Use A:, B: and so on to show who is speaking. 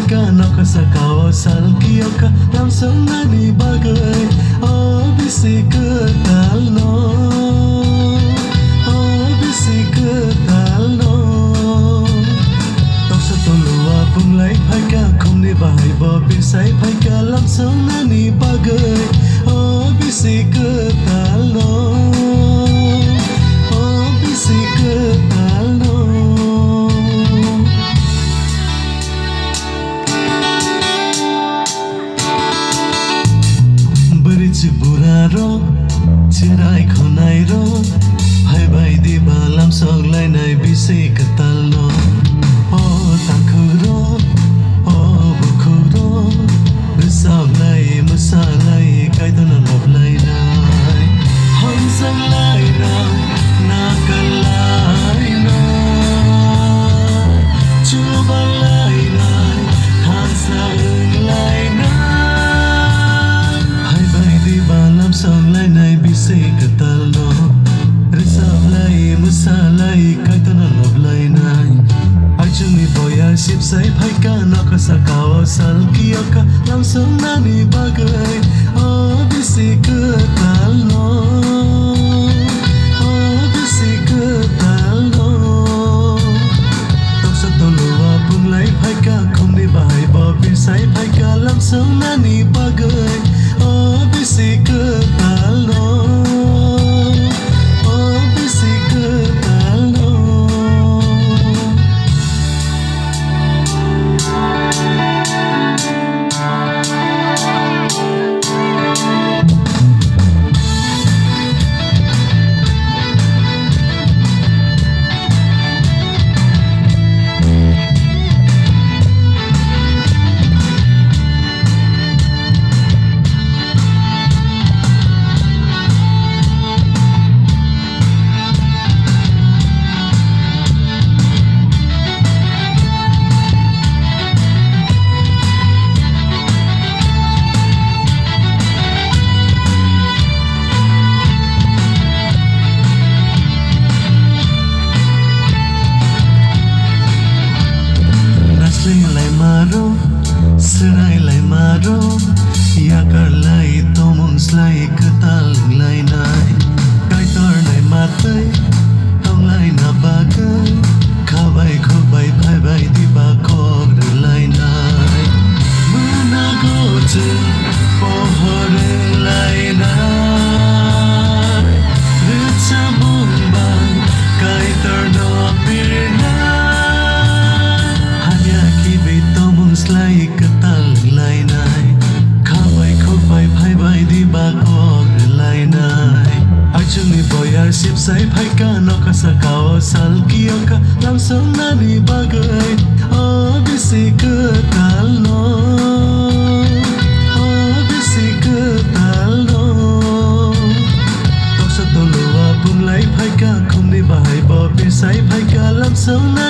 A: ka no ka sakao sal kio ka lam song na ni bagay oh bisi ka tal no oh bisi ka tal no tóc sa tolua pung lai phai ka không ni bahai bo bisai phai ka lam song na ni bagay oh bisi ka tal no oh bisi ka tal no Buraro, chirai khonai ro, hai bai di balam sok lai nai bisi katal no. Oh takuro, oh bukuro, bisok lai musa lai kai tu na lop lai nai. Hom sang lai nai, nakal lai nai, chuba lai nai, than sa lai nai. Balam song lai nai bisi katal no risap lai musa lai kai tu na lop lai nai ai chung ni boya sip sai phai ka no ka sakao sal kio ka lam song na ni bagay oh bisi katal no oh bisi katal no tóc sa tolua pung lai phai ka không ni bahai bo bisai phai ka lam song na ni bagay oh bisi katal no oh bisi katal no Serai lai maro, yakar lai tomong slai katal lai nai, kai tor nai matai, tong lai na bagai, khabai khobai bhai bai di ba khok lai nai, muna go tu pohore lai nai, richa bung bang, kai tor no pir nai, hanya ki bi tomong slai katal lai nai khawai khobai phai bai di ba khok lai nai ai chung ni boyar sip sai phai ka no ka sakao sal kio ka lam song na ni bagay oh bisi katal no oh bisi katal no tóc sa tolua pung lai phai ka không ni bahai bo bisai phai ka lam song na